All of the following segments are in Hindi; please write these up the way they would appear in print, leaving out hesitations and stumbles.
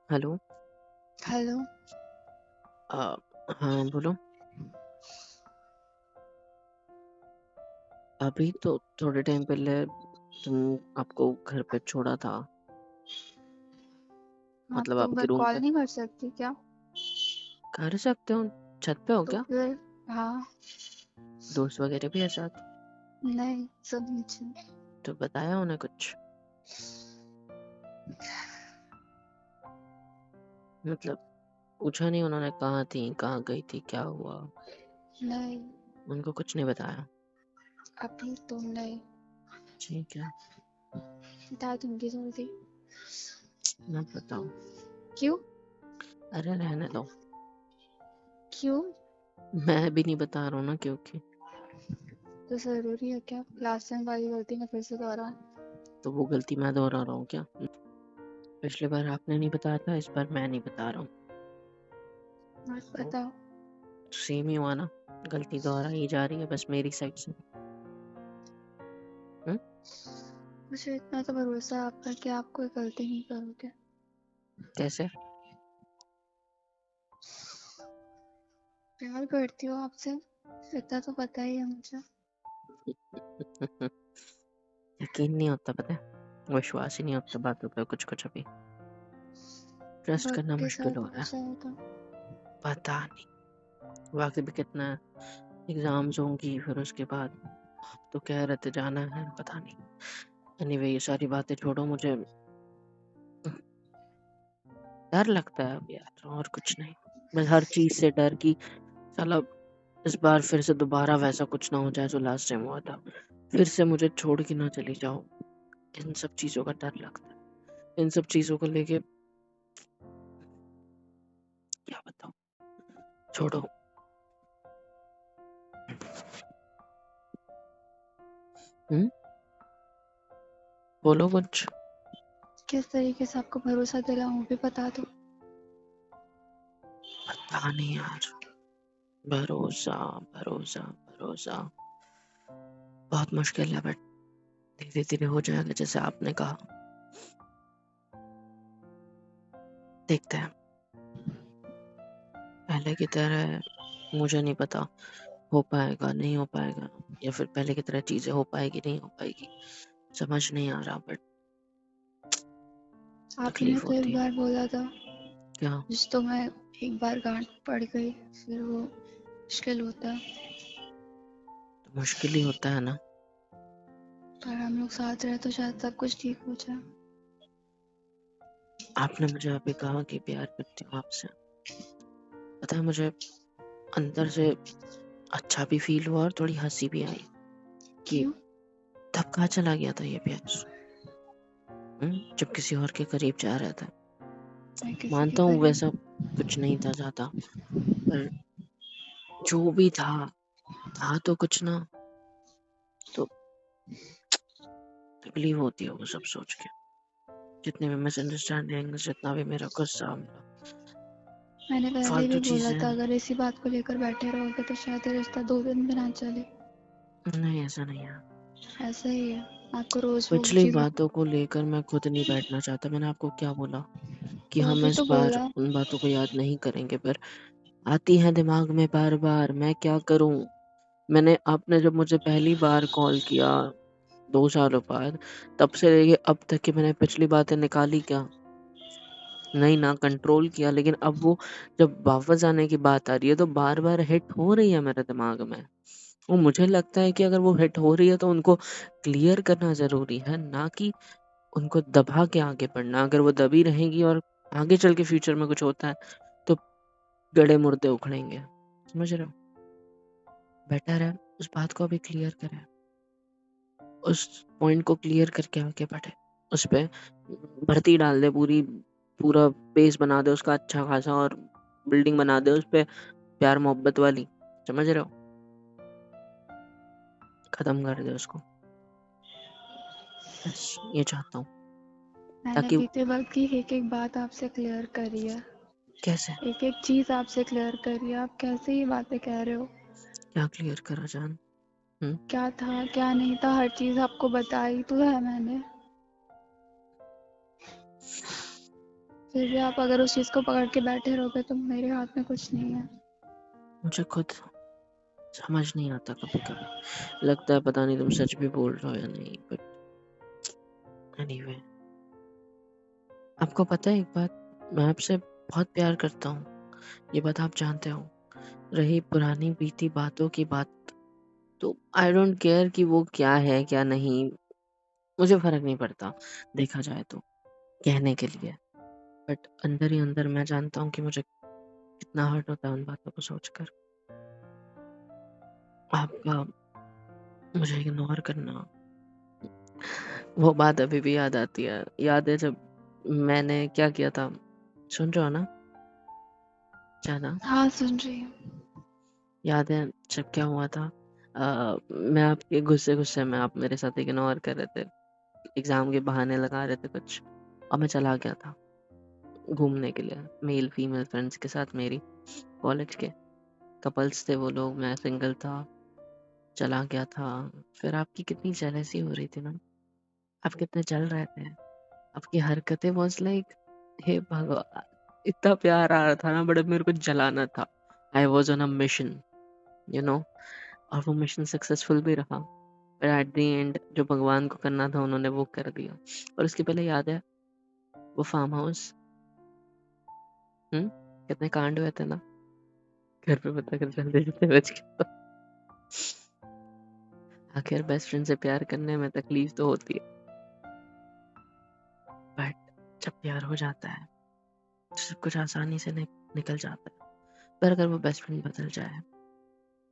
हेलो। हेलो। अ, हाँ बोलो। अभी तो थोड़े टाइम पहले आपको घर पे छोड़ा था, आप मतलब तो आपके मैं रूम कॉल पे। नहीं कर सकती क्या? कर सकते हो। छत पे हो तो क्या? फिर हाँ। दोस्त वगैरह भी है साथ? नहीं, सब नीचे। तो बताया उन्हें कुछ, मतलब पूछा नहीं उन्होंने कहाँ थी, कहाँ गई थी, क्या हुआ? नहीं, उनको कुछ नहीं बताया? अभी तो नहीं। ठीक है। बता दूंगी जल्दी। मत बताओ। क्यों? अरे रहने दो। क्यों? मैं भी नहीं बता रहा हूँ ना, क्योंकि तो जरूरी है क्या लास्ट टाइम वाली गलती में फिर से दोहराना? तो वो गलती मैं दोहरा रहा हूँ क्या? पिछली बार आपने नहीं बताया था, इस बार मैं नहीं बता रहा हूँ। मत तो बताओ। सेम ही हुआ ना, गलती दोहराई जा रही है बस मेरी साइड से। हम्म? मुझे इतना तो भरोसा है आप पर कि आप कोई गलती नहीं करोगे। कैसे? प्यार करती हो आपसे, इतना तो पता ही है मुझे। यकीन नहीं होता, पता है, विश्वास ही नहीं होता बातों पे कुछ कुछ। अभी ट्रस्ट वक्त करना के मुश्किल साथ हो हो रहा है। जाएगा। पता नहीं, वक्त भी कितना है। एग्जाम्स होंगी फिर उसके बाद। आप तो कह रहे थे जाना है, पता नहीं। एनीवे ये सारी बातें छोड़ो, मुझे डर लगता है अब यार, और कुछ नहीं। बस हर चीज से डर की, साला इस बार फिर से दोबारा वैसा कुछ ना हो जाए जो लास्ट टाइम हुआ था। फिर से मुझे छोड़ के ना चली जाओ, इन सब चीजों का डर लगता है। इन सब चीजों को लेके क्या बताऊं, छोड़ो। हम्म, बोलो कुछ। किस तरीके से आपको भरोसा दिलाऊं भी बता दो। पता नहीं यार, भरोसा भरोसा भरोसा बहुत मुश्किल है, बट धीरे धीरे हो जाएगा जैसे आपने कहा। देखते हैं। पहले की तरह मुझे नहीं पता हो पाएगा नहीं हो पाएगा, या फिर पहले की तरह चीजें हो पाएगी नहीं हो पाएगी, समझ नहीं आ रहा, बट आप ही ने तकलीफ तो एक होती है। बार बोला था क्या? रिश्तों में एक बार गांठ पड़ गई फिर वो मुश्किल होता है। तो मुश्किल ही होता है ना। पर हम लोग साथ रहे तो शायद सब कुछ ठीक हो जाए। आपने मुझे अभी कहा कि प्यार करती हूँ आपसे, पता है मुझे अंदर से अच्छा भी फील हुआ और थोड़ी हंसी भी आई कि क्यों? तब कहाँ चला गया था ये प्यार। जब किसी और के करीब जा रहा था। मैं किसी के मानता हूँ करीब। वैसा कुछ नहीं था ज्यादा, पर जो भी था तो कुछ ना। तो तकलीफ होती है वो सब सोच के, जितने भी मिसअंडरस्टैंडिंग, जितना भी मेरा गुस्सा, मेरा मैंने पहले भी फालतू बोला चीजें। था अगर इसी बात को लेकर बैठे रहोगे तो शायद ये रिश्ता 2 दिन भी ना चले। नहीं ऐसा नहीं है। ऐसा ही है। आपको रोज वो पिछली चीजों को। बातों को लेकर मैं खुद नहीं बैठना चाहता। मैंने आपको क्या बोला कि तो हम अभी इस तो बार बोला। उन बातों को याद नहीं करेंगे, पर आती है दिमाग में बार बार, मैं क्या करूं। मैंने आपने जब मुझे पहली बार कॉल किया 2 सालों बाद, तब से लेके अब तक की मैंने पिछली बातें निकाली क्या? नहीं ना, कंट्रोल किया। लेकिन अब वो जब वापस आने की बात आ रही है तो बार बार हिट हो रही है मेरे दिमाग में। वो मुझे लगता है कि अगर वो हिट हो रही है तो उनको क्लियर करना जरूरी है, ना कि उनको दबा के आगे बढ़ना। अगर वो दबी रहेगी और आगे चल के फ्यूचर में कुछ होता है तो गड़े मुर्दे उखड़ेंगे। समझ रहे हो? बेटर है उस बात को अभी क्लियर करें, उस पॉइंट को क्लियर करके आगे बढ़े। उस पे भर्ती डाल दे पूरी, पूरा बेस बना दे उसका अच्छा खासा, और बिल्डिंग बना दे उस पे प्यार मोहब्बत वाली। समझ रहे हो? खत्म कर दे उसको, बस ये चाहता हूँ। मैंने ताकि बीते वक्त की एक एक बात आपसे क्लियर करी है। कैसे? एक एक चीज आपसे क्लियर करी है। आप कैसे ये बातें कह रहे हो? क्या क्लियर करा जान? हम्म? क्या था क्या नहीं था हर चीज आपको बताई तो है मैंने। फिर भी आप अगर उस चीज़ को पकड़ के बैठे रहोगे तो मेरे हाथ में कुछ नहीं है। मुझे खुद समझ नहीं आता कभी-कभी। लगता है पता नहीं तुम सच भी बोल रहे हो या नहीं, बट एनीवे। आपको पता है एक बात, मैं आपसे बहुत प्यार करता हूँ, ये बात आप जानते हो। रही पुरानी बीती बातों की बात, तो आई डोंट केयर कि वो क्या है क्या नहीं, मुझे फ़र्क नहीं पड़ता देखा जाए तो, कहने के लिए। बट अंदर ही अंदर मैं जानता हूँ कि मुझे कितना हर्ट होता है उन बातों को सोचकर। आपका मुझे इग्नोर करना, वो बात अभी भी याद आती है। याद है जब मैंने क्या किया था? सुन रहे हो ना? क्या ना? हाँ, सुन रही हूँ। याद है जब क्या हुआ था? मैं आपके गुस्से में आप मेरे साथ इग्नोर कर रहे थे, एग्ज़ाम के बहाने लगा रहे थे कुछ, और मैं चला गया था घूमने के लिए, मेल फीमेल फ्रेंड्स के साथ मेरी, कॉलेज के। कपल्स थे वो लोग, मैं सिंगल था, चला गया था। फिर आपकी कितनी जेलसी हो रही थी ना, आप कितने जल रहे थे। आपकी हरकतें वाज़ लाइक, हे भगवान! इतना प्यार आ रहा था ना, बट मेरे को जलाना था। I was on a mission, you know, और वो मिशन सक्सेसफुल भी रहा। पर एट द एंड जो भगवान को करना था उन्होंने वो कर दिया। और उसके पहले याद है वो फार्म हाउस, कितने कांड हुए थे ना, घर पे पता कर जल्दी बच गया था। आखिर बेस्ट फ्रेंड से प्यार करने में तकलीफ तो होती है, बट जब प्यार हो जाता है तो सब कुछ आसानी से निकल जाता है। पर अगर वो बेस्ट फ्रेंड बदल जाए,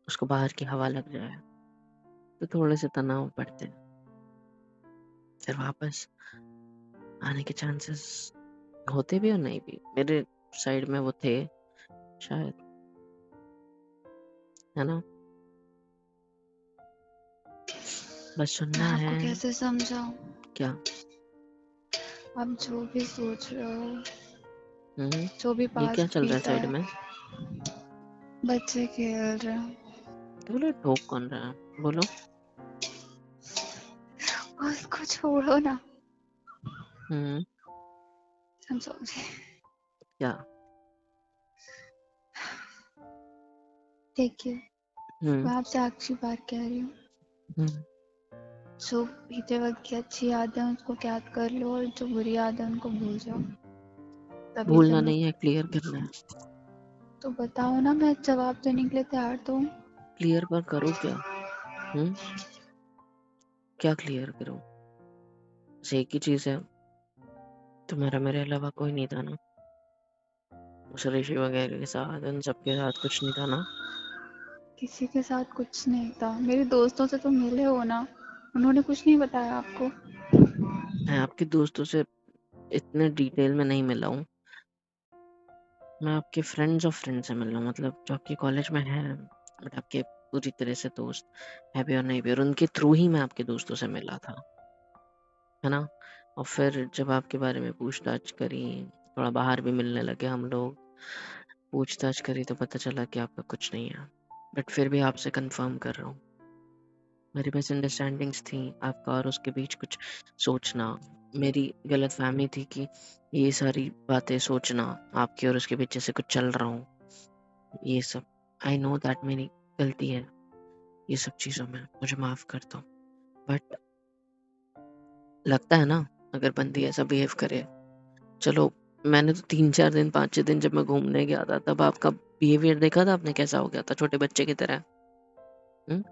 उसको बाहर की हवा लग जाए, तो थोड़े से तनाव बढ़ते हैं। फिर वापस आने के चांसेस होते भी और नहीं भी। मेरे साइड में वो थे शायद, है ना? बस मैं सुनना आपको है। कैसे समझाऊँ? क्या? आप जो भी सोच रहे हो, हम्म जो भी ये क्या पास्ट चल रहा है बीता साइड है, में? बच्चे खेल रहे हैं। तो बोले ठोक कौन रहा है? बोलो। उसको छोड़ो ना। हम्म I'm sorry। क्या? देखिए, हम्म मैं आपसे आखिरी बार कह रही हूँ, हम्म जो बीते वक्त की अच्छी यादें हैं उसको याद कर लो, और जो बुरी यादें हैं उनको भूल जाओ। तभी भूलना सब नहीं है, क्लियर करना है। तो बताओ ना, मैं जवाब देने के लिए तैयार तो हूँ। क्लियर पर करो क्या? हम्म क्या क्लियर करो? बस एक ही चीज है, तुम्हारा मेरे अलावा कोई नहीं था ना, उस ऋषि वगैरह के साथ, उन सबके साथ कुछ नहीं था ना? किसी के साथ कुछ नहीं था। मेरे दोस्तों से तो मिले हो ना, उन्होंने कुछ नहीं बताया आपको? मैं आपके दोस्तों से इतने डिटेल में नहीं मिला हूँ। मैं आपके फ्रेंड्स ऑफ फ्रेंड से मिल रहा हूँ, मतलब जो आपके कॉलेज में है, बट आपके पूरी तरह से दोस्त है भी और नहीं भी, और उनके थ्रू ही मैं आपके दोस्तों से मिला था, है ना? और फिर जब आपके बारे में पूछताछ करी, थोड़ा बाहर भी मिलने लगे हम लोग, पूछताछ करी तो पता चला कि आपका कुछ नहीं है। बट फिर भी आपसे कंफर्म कर रहा हूँ, मेरी मिसअंडरस्टैंडिंग्स थी, आपका और उसके बीच कुछ सोचना, मेरी गलतफहमी थी कि ये सारी बातें सोचना, आपकी और उसके बीच जैसे कुछ चल रहा हूँ, ये सब। आई नो दैट मेरी गलती है, ये सब चीज़ों में मुझे माफ़ कर दो। बट लगता है ना, अगर बंदी ऐसा बिहेव करे, चलो मैंने तो 3-4 दिन 5-6 दिन जब मैं घूमने गया था तब आपका बिहेवियर देखा था आपने, कैसा हो गया था छोटे बच्चे की तरह। हुँ?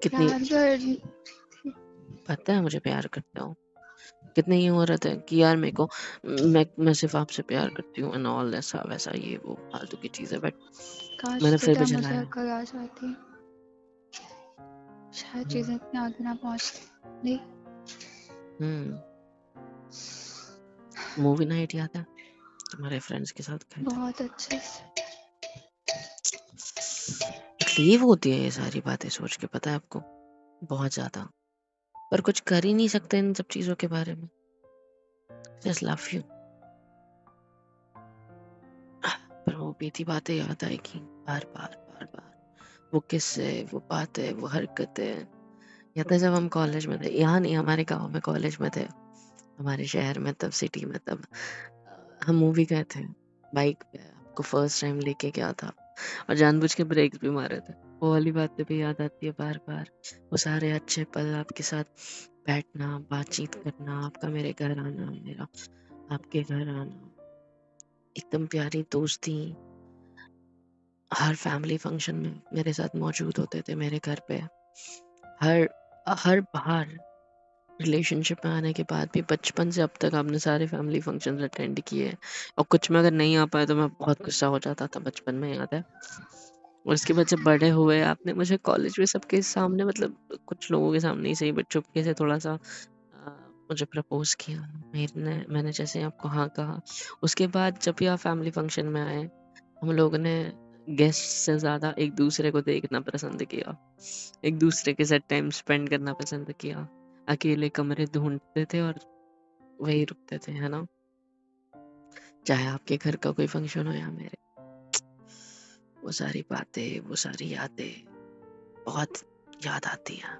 कितनी, प्यार कर पता है मुझे प्यार करते हो, कितनी ये हो रहा था कि यार मेरे को, मैं सिर्फ़ आपसे प्यार करती हूँ एंड ऑल, ऐसा वैसा ये वो फालतू की चीज़ें, बट काश मैंने तो फिर भी टाइम मुझे जलाया। अक्ल आ जाती, शायद हुँ, चीजें इतनी आगे ना पहुंचती। नहीं, हुँ। मूवी नाइट याद है? तुम्हारे फ्रेंड्स के साथ गए थे। बहुत अच्छे से। तकलीफ़ होती है ये सारी बातें सोच के, पता है आपको? बहुत ज़्यादा। पर कुछ कर ही नहीं सकते इन सब चीज़ों के बारे में। Just love you. पर वो बीती बातें याद आएगी बार-बार, बार-बार। वो किस्से, वो बातें, वो हरकतें। याद है जब हम कॉलेज में थे, यहाँ नहीं हमारे गाँव में कॉलेज में थे, हमारे शहर में तब, सिटी में तब, हम मूवी गए थे, बाइक पे आपको फर्स्ट टाइम लेके गया था और जानबूझ के ब्रेक्स भी मारे थे। वो वाली बातें भी याद आती है बार-बार। वो सारे अच्छे पल आपके साथ बैठना, बातचीत करना, आपका मेरे घर आना, मेरा आपके घर आना, एकदम प्यारी दोस्ती। हर फैमिली फंक्शन में मेरे साथ मौजूद होते थे मेरे घर पे। हर हर बार रिलेशनशिप में आने के बाद भी बचपन से अब तक आपने सारे फैमिली फंक्शंस अटेंड किए हैं और कुछ में अगर नहीं आ पाए तो मैं बहुत गुस्सा हो जाता था बचपन में, याद है। और उसके बाद जब बड़े हुए आपने मुझे कॉलेज में सबके सामने, मतलब कुछ लोगों के सामने ही सही बट चुपके से थोड़ा सा मुझे प्रपोज किया। मैंने जैसे आपको हाँ कहा। उसके बाद जब भी आप फैमिली फंक्शन में आए, हम लोगों ने गेस्ट से ज्यादा एक दूसरे को देखना पसंद किया, एक दूसरे के साथ टाइम स्पेंड करना पसंद किया, अकेले कमरे ढूंढते थे और वही रुकते थे, है ना। चाहे आपके घर का कोई फंक्शन हो या मेरे, वो सारी बातें, वो सारी यादें बहुत याद आती हैं।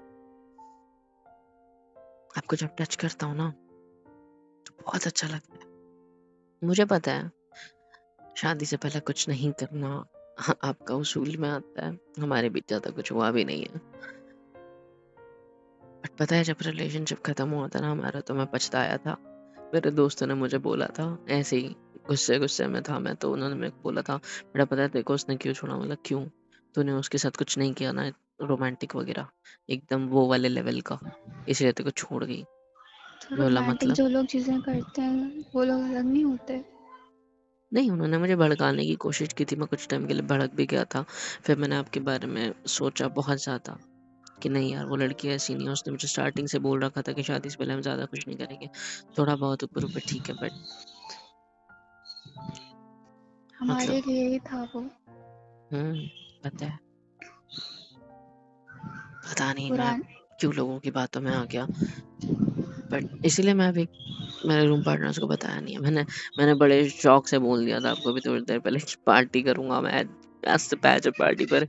आपको जब टच करता हूँ ना तो बहुत अच्छा लगता है। मुझे पता है शादी से पहले कुछ नहीं करना आपका उसूल में आता है, हमारे बीच ज्यादा कुछ हुआ भी नहीं है। बट पता है जब रिलेशनशिप खत्म हुआ था ना हमारा, तो मैं पछताया था। मेरे दोस्तों ने मुझे बोला था, ऐसे ही गुस्से गुस्से में था मैं, तो उन्होंने मेरे को बोला था, बेटा पता है तेरे को उसने क्यों छोड़ा। मतलब क्यों, तूने उसके साथ कुछ नहीं किया ना रोमांटिक वगैरह, एकदम वो वाले लेवल का, इसलिए तेरे को छोड़ गई। तो मैं बोला रोमांटिक मतलब, जो लोग चीज़ें करते हैं वो लोग अलग नहीं होते? नहीं, उन्होंने मुझे भड़काने की कोशिश की थी, मैं कुछ टाइम के लिए भड़क भी गया था। फिर मैंने आपके बारे में सोचा बहुत ज़्यादा कि नहीं यार, वो लड़की ऐसी नहीं है। उसने मुझे स्टार्टिंग से बोल रखा था कि शादी से पहले हम ज़्यादा कुछ नहीं करेंगे, थोड़ा बहुत ऊपर-ऊपर ठीक है, बट हमारे मतलब लिए ही था वो। पता है, पता नहीं मैं पुरान क्यों लोगों की बातों में आ गया। बट इसीलिए मैं अभी मेरे रूम पार्टनर्स को बताया नहीं है। मैंने बड़े शौक से बोल दिया था आपको भी थोड़ी देर पहले कि पार्टी करूँगा मैं, मस्त बैचलर पार्टी पर।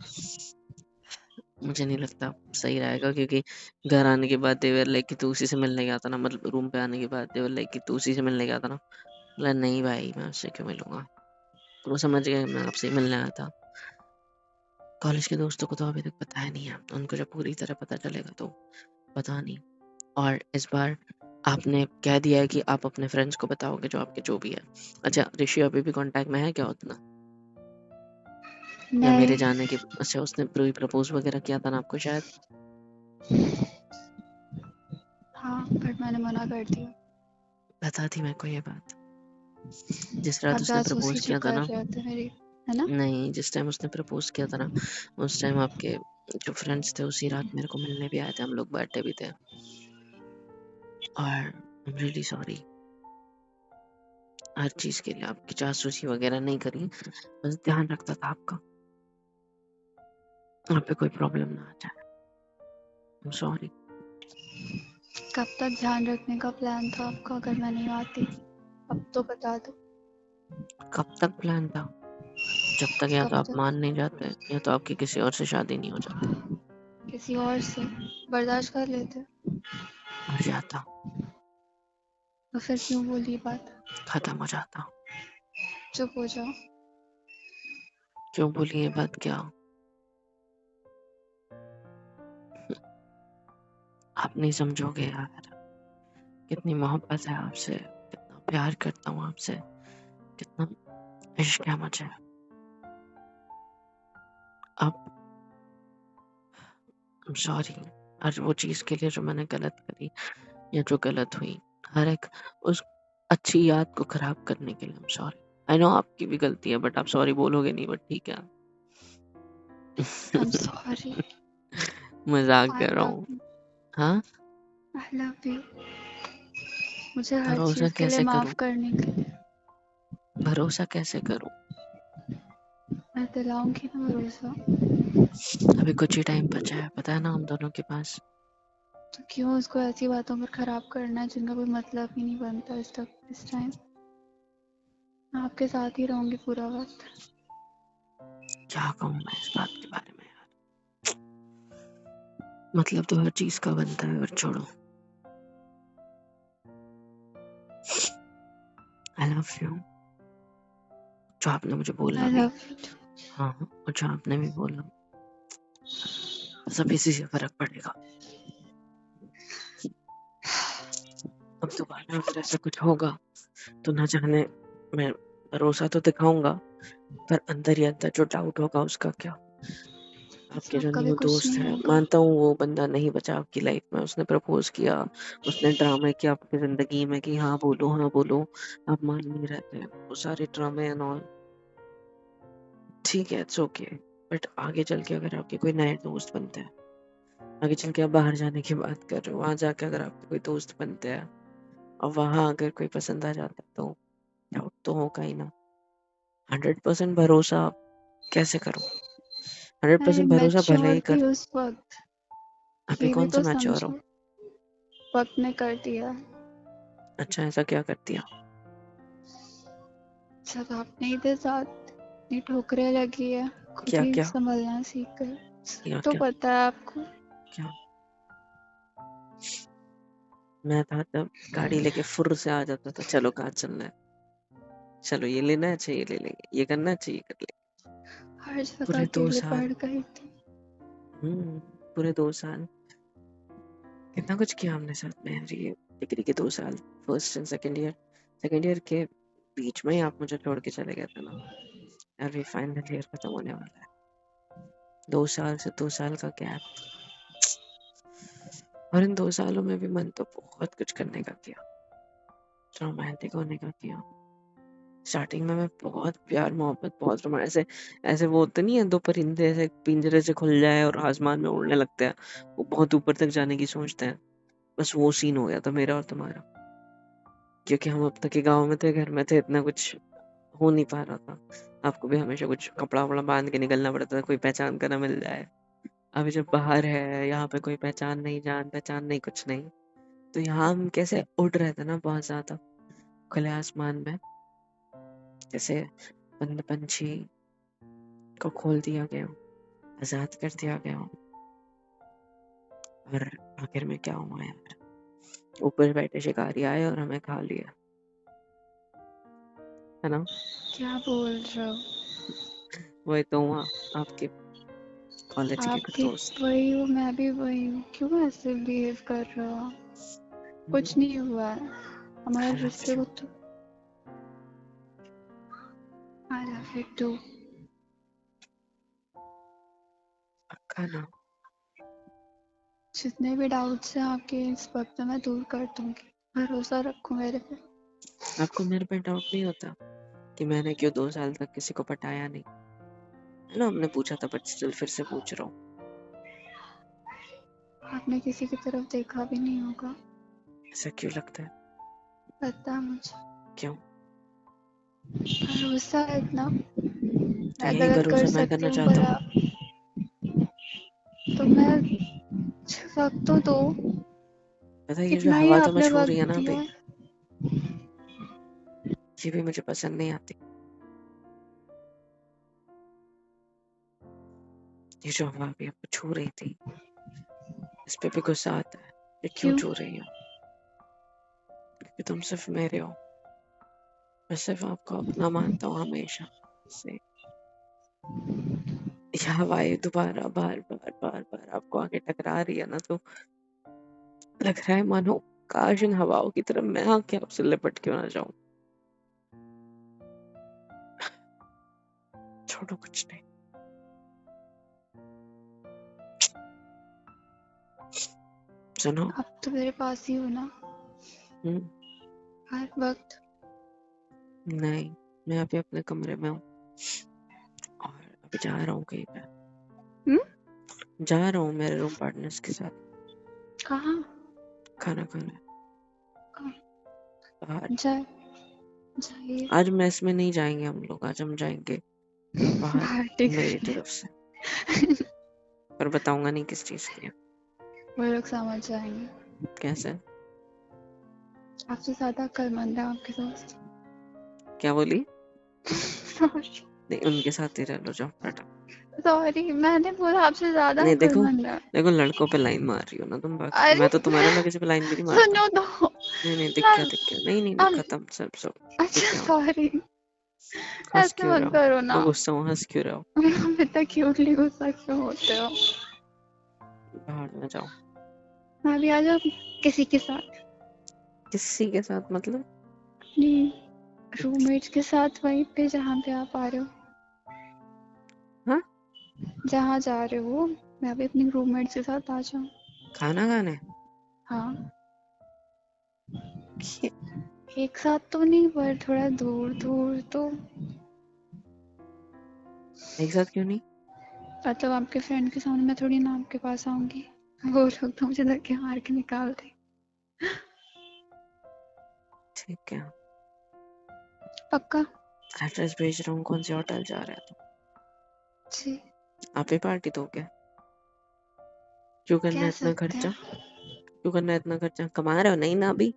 मुझे नहीं लगता सही रहेगा, क्योंकि घर आने के बाद दे वर लाइक कि तू उसी से मिलने गया था ना, मतलब रूम पे आने के बाद दे वर लाइक कि तू उसी से मिलने गया था ना। बोला नहीं भाई, मैं उससे क्यों मिलूंगा। तो वो समझ गए मैं आपसे ही मिलने आया था। कॉलेज के दोस्तों को तो अभी तक पता है नहीं है, उनको जब पूरी तरह पता चलेगा तो पता नहीं। और इस बार आपने कह दिया है कि आप अपने फ्रेंड्स को बताओगे जो आपके जो भी है। अच्छा, ऋषि अभी भी कांटेक्ट में है क्या उतना, या मेरे नहीं। जाने के, अच्छा उसने प्रपोज वगैरह किया था ना आपको शायद। हाँ, बट मैंने मना कर दिया। पता थी मेरे को ये बात। जिस रात आप उसने जासूसी प्रपोज जो किया था कर ना, रहे थे मेरी, है ना? नहीं जिस टाइम उसने प्रपोज किया था ना, उस टाइम आपके जो फ्रेंड्स थे उसी रात मेरे को मिलने भी आए थे, हम लोग बर्थडे भी थे। और आई एम रियली सॉरी, हर चीज के लिए आपकी जासूसी वगैरह नहीं करी, बस ध्यान रखता था आपका, वहाँ पे कोई प्रॉब्लम ना आ जाए। I am sorry. कब तक ध्यान रखने का प्लान था आपका अगर मैं नहीं आती? अब तो बता दो। कब तक प्लान था, जब तक या तो कब आप तक? मान नहीं जाते या तो आपकी किसी और से शादी नहीं हो जाती। किसी और से बर्दाश्त कर लेते? मर जाता, तो फिर क्यों बोली ये बात? खत्म हो जाता। चुप हो जाओ। क्यों बोली ये बात, क्या आप नहीं समझोगे यार, कितनी मोहब्बत है आपसे, कितना प्यार करता हूँ आपसे, कितना इश्क है मुझे। अब आई एम सॉरी हर वो चीज के लिए जो मैंने गलत करी या जो गलत हुई, हर एक उस अच्छी याद को खराब करने के लिए I am sorry. I know आपकी भी गलती है, बट आप सॉरी बोलोगे नहीं, बट ठीक है। I am sorry. मजाक आई कर रहा लव हूँ। यू। हाँ, आई लव यू। मुझे हर भरोसा चीज़ के लिए कैसे माफ़ करूँ, करने के लिए। भरोसा कैसे करूँ। मैं दिलाऊंगी ना भरोसा। अभी कुछ ही टाइम बचा है, पता है ना हम दोनों के पास। तो क्यों उसको ऐसी बातों पर खराब करना है जिनका कोई मतलब ही नहीं बनता इस टाइम? मैं आपके साथ ही रहूंगी पूरा वक्त। क्या कहूँ मैं इस बात के बारे में यार, मतलब तो हर चीज का बनता है, और छोड़ो। I love you. जो आपने मुझे बोला आई भी। Love you too. हाँ, और जो आपने भी बोला, सब इसी से फर्क पड़ेगा। अब दोबारा अगर ऐसा कुछ होगा तो ना जाने, मैं भरोसा तो दिखाऊंगा पर अंदर ही अंदर जो डाउट होगा उसका क्या। आपके जो सबका भी न्यू कुछ दोस्त नहीं है, होगा। मानता हूँ वो बंदा नहीं बचा आपकी लाइफ में, उसने प्रपोज किया, उसने ड्रामे किया आपकी जिंदगी में कि हाँ बोलो हाँ बोलो, आप मान नहीं रहते, वो सारे ड्रामे एंड ऑल, ठीक है, इट्स ओके। बट आगे चल के अगर आपके कोई नए दोस्त बनते हैं, आगे चल के आप बाहर जाने की बात कर रहे हो, वहां जाके अगर आपके कोई दोस्त बनते हैं और वहां अगर कोई पसंद आ जाता है तो डाउट तो होगा ही ना। 100% भरोसा कैसे करूं? हंड्रेड मैं परसेंट भरोसा भले मैच्योर ही थी कर। उस वक्त, अभी ये भी कौन से तो मैच्योर हो? समझो। वक्त ने कर दिया। अच्छा, ऐसा क्या कर दिया? जब आपने इधर साथ इतनी ठोकरें लगी है, खुद क्या ही क्या संभलना सीख गए। क्या तो क्या पता है आपको। क्या? मैं था तब गाड़ी लेके फुर्र से आ जाता था, चलो कहाँ चलना है, चलो ये लेना है, अच्छा ये ले लेंगे, ये करना है, अच्छा ये कर लेंगे। हर जगह पूरे दो अकेले साल पड़ गई थी। पूरे 2 साल कितना कुछ किया हमने साथ में यार। ये डिग्री के 2 साल, फर्स्ट एंड सेकेंड ईयर के बीच में ही आप मुझे छोड़ के चले गए थे ना। अभी फाइनल ईयर खत्म होने वाला है, 2 साल से 2 साल का गैप, और इन 2 सालों में भी मन तो बहुत कुछ करने का किया, रोमांटिक होने का किया। स्टार्टिंग में मैं बहुत प्यार मोहब्बत, बहुत रोमांस, ऐसे ऐसे वो होते नहीं है, दो परिंदे ऐसे पिंजरे से खुल जाए और आसमान में उड़ने लगते हैं, वो बहुत ऊपर तक जाने की सोचते हैं, बस वो सीन हो गया था मेरा और तुम्हारा। क्योंकि हम अब तक के गाँव में थे, घर में थे, इतना कुछ हो नहीं पा रहा था। आपको भी हमेशा कुछ कपड़ा वपड़ा बांध के निकलना पड़ता था, कोई पहचान का ना मिल जाए। अभी जब बाहर है, यहाँ पे कोई पहचान नहीं, जान पहचान नहीं, कुछ नहीं, तो यहाँ हम कैसे उड़ रहे थे ना बहुत ज्यादा खुले आसमान में, जैसे बंद पंछी को खोल दिया गया, आजाद कर दिया गया। और आखिर में क्या हुआ यार, ऊपर बैठे शिकारी आए और हमें खा लिया, है ना? क्या बोल रहे हो? वही तो हुआ, आपके कॉलेज के आप कुछ भी दोस्त। वही हो, मैं भी वही हूँ, क्यों ऐसे बिहेव कर रहे हो? कुछ नहीं हुआ है हमारे आई लव रिश्ते यू। को तो। I love you too. पक्का ना? जितने भी डाउट्स हैं आपके इस वक्त मैं दूर कर दूंगी, भरोसा रखो मेरे पे। आपको मेरे पे डाउट नहीं होता कि मैंने क्यों 2 साल तक किसी को पटाया नहीं? है ना, हमने पूछा था बट स्टिल फिर से पूछ रहा हूँ। आपने किसी की तरफ देखा भी नहीं होगा। ऐसा क्यों लगता है? पता है मुझे। क्यों? भरोसा है इतना। तो मैं यही गलत कर भरोसा मैं सकती करना हूँ चाहता पर हूँ। आप तो मैं वक्त तो दो। पता है, ये जो कितना ही हवा तुम्हें आपने छू रही है वक्त ना अभी, दिया है। ये भी मुझे पसंद नहीं आती। ये जो हवा अभी आपको छू रही थी, इस पे भी गुस्सा आता है, ये क्यों क्यों? छू रही हो? क्योंकि तुम सिर्फ मेरे हो, मैं सिर्फ आपको अपना मानता हूँ हमेशा से। यह हवाएं दोबारा बार बार बार बार आपको आगे टकरा रही है ना, तो लग रहा है मानो काश इन हवाओं की तरफ मैं आके आपसे लिपट क्यों ना जाऊं। छोड़ो, कुछ नहीं। सुनो। आप तो मेरे पास ही हो ना हम्म। हर वक्त। नहीं, मैं अभी अपने कमरे में हूँ और अभी जा रहा हूँ कहीं पे, हम्म? जा रहा हूँ मेरे रूम पार्टनर्स के साथ कहाँ? खाना खाने कहाँ? बाहर। जाइए। आज मेस में नहीं जाएंगे हम लोग, आज हम जाएंगे बाहर पार्टी मेरी करने। तरफ से, पर बताऊंगा नहीं किस चीज के लिए। वो लोग समझ जाएंगे। कैसे? आपसे ज्यादा अक्लमंद है आपके दोस्त। क्या बोली? सॉरी। नहीं, उनके साथ ही रह लो, जाओ टाटा। सॉरी, मैंने बोला आपसे ज्यादा नहीं, देखो, अक्लमंद है। देखो लड़कों पे लाइन मार रही हो ना तुम, बाकी अरे मैं तो तुम्हारा, मैं किसी पे लाइन भी नहीं मारता। सुनो तो। नहीं नहीं, दिख मैं गया दिख गया, नहीं नहीं नहीं, हम खत्म सब सब, दिख अच्छा गया मुझे। सॉरी। हंस ऐसे क्यों रहे मत हो? करो ना। मैं गुस्सा हूँ, हंस क्यों रहे हो? आप इतना क्यूटली गुस्सा क्यों होते हो? बाहर ना जाओ। मैं भी आ जाऊँ किसी के साथ, किसी के साथ मतलब? अपनी रूममेट्स के साथ, वहीं पे जहाँ पे आप आ रहे हो। हाँ, जहाँ जा रहे हो मैं भी अपनी रूममेट्स के साथ आ जाऊँ। खाना खाने? हाँ, कि- एक साथ तो नहीं पर थोड़ा दूर दूर तो। एक साथ क्यों नहीं? मतलब आपके फ्रेंड के सामने मैं थोड़ी ना आपके पास आऊंगी, वो लोग तो मुझे धक्के मार के निकाल दे। ठीक है, पक्का? एड्रेस भेज रहा हूँ, कौन से होटल जा रहे हैं? जी, आप ही पार्टी दोगे? क्यों करना है कह इतना सकते खर्चा? हैं। क्यों करना है इतना खर्चा? कमा रहे हो नहीं ना अभी?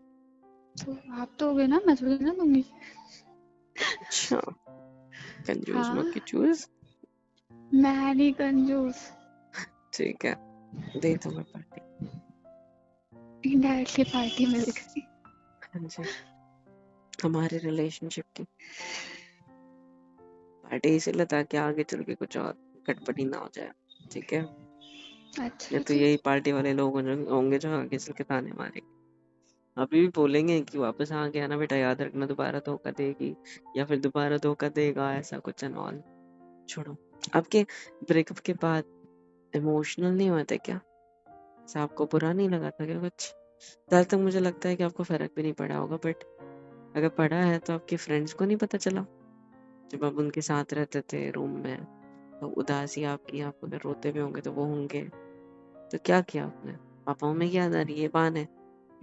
तो आप दोगे ना, मैं थोड़ी ना दूंगी। अच्छा, कंजूस हाँ, मक्खी चूस। मैं नहीं कंजूस। ठीक है, दे दूंगा पार्टी। इनडायरेक्टली पार्टी मिल गई। हाँ जी, हमारे रिलेशनशिप की पार्टी इसीलिए ताकि आगे चल के कुछ और खटपटी ना हो जाए। ठीक है, या अच्छा तो जी। यही पार्टी वाले लोग होंगे जो आगे चल के ताने मारेंगे। अभी भी बोलेंगे कि वापस आ गया ना बेटा, याद रखना दोबारा धोखा देगी या फिर दोबारा धोखा देगा, ऐसा कुछ एंड ऑल। छोड़ो, आपके ब्रेकअप के बाद इमोशनल नहीं हुए थे क्या? ऐसा आपको बुरा नहीं लगा था क्या कुछ? जहाँ तक मुझे लगता है कि आपको फर्क भी नहीं पड़ा होगा, बट अगर पड़ा है तो आपके फ्रेंड्स को नहीं पता चला जब आप उनके साथ रहते थे रूम में? तो उदासी आपकी, आप अगर रोते भी होंगे तो वो होंगे। तो क्या किया आपने? पापाओं में याद आ रही है बान है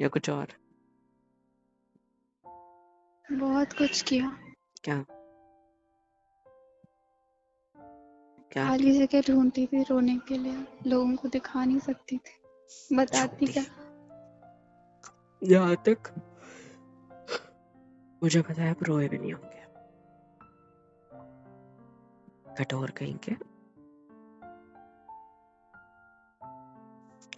या कुछ और? बहुत कुछ किया। क्या क्या खाली किया? जगह ढूंढती थी रोने के लिए, लोगों को दिखा नहीं सकती थी, बताती छोटी, क्या। यहाँ तक मुझे पता है आप रोए भी नहीं होंगे, कठोर कहीं के।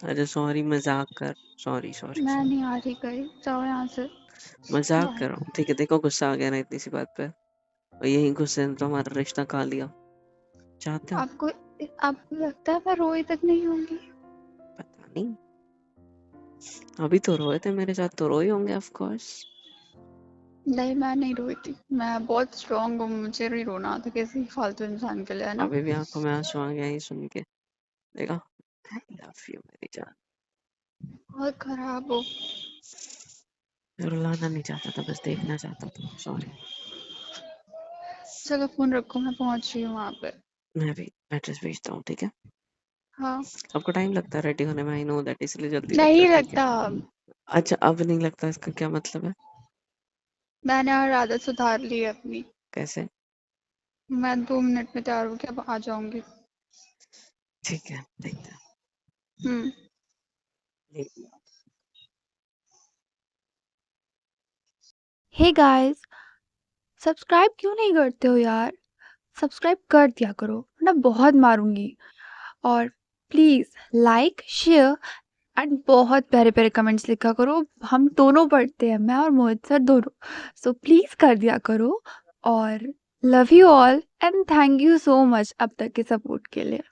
अरे सॉरी, मजाक कर, सॉरी सॉरी मैं सॉरी, नहीं आ रही कहीं, जाओ यहाँ से। मजाक बाय। कर रहा हूँ। ठीक है, देखो गुस्सा आ गया ना इतनी सी बात पे, और यही गुस्से ने तो हमारा रिश्ता खा लिया। चाहते हो? आपको आपको लगता है मैं रोई तक नहीं होंगी? पता नहीं, अभी तो रोए थे मेरे साथ, तो रोए होंगे ऑफ कोर्स। नहीं, मैं नहीं रोई थी, मैं बहुत स्ट्रांग हूँ, मुझे नहीं रोना आता किसी फालतू इंसान के लिए, है ना। अभी भी आंखों में आंसू आ गया ये सुन के। देखा, आई लव यू मेरी जान। बहुत खराब हो। रुलाना नहीं चाहता था, बस देखना चाहता था, सॉरी। चलो फोन रखो, मैं पहुंच रही हूँ वहां पे। मैं भी एड्रेस भेजता हूँ, ठीक है? हाँ। आपको टाइम लगता है रेडी होने में, आई नो दैट, इसलिए जल्दी करते नहीं हो, ठीक है? लगता। अच्छा, अब नहीं लगता, इसका क्या मतलब है? मैंने और आदत सुधार ली है अपनी। कैसे? मैं 2 मिनट में तैयार होकर अब आ जाऊंगी। ठीक है, देखते हम्म। हैं। हे गाइस, सब्सक्राइब क्यों नहीं करते हो यार? सब्सक्राइब कर दिया करो वरना बहुत मारूंगी। और प्लीज लाइक शेयर एंड बहुत प्यारे प्यारे कमेंट्स लिखा करो, हम दोनों पढ़ते हैं, मैं और मोहित सर दोनों। सो प्लीज कर दिया करो। और love you all and thank you so much अब तक के सपोर्ट के लिए।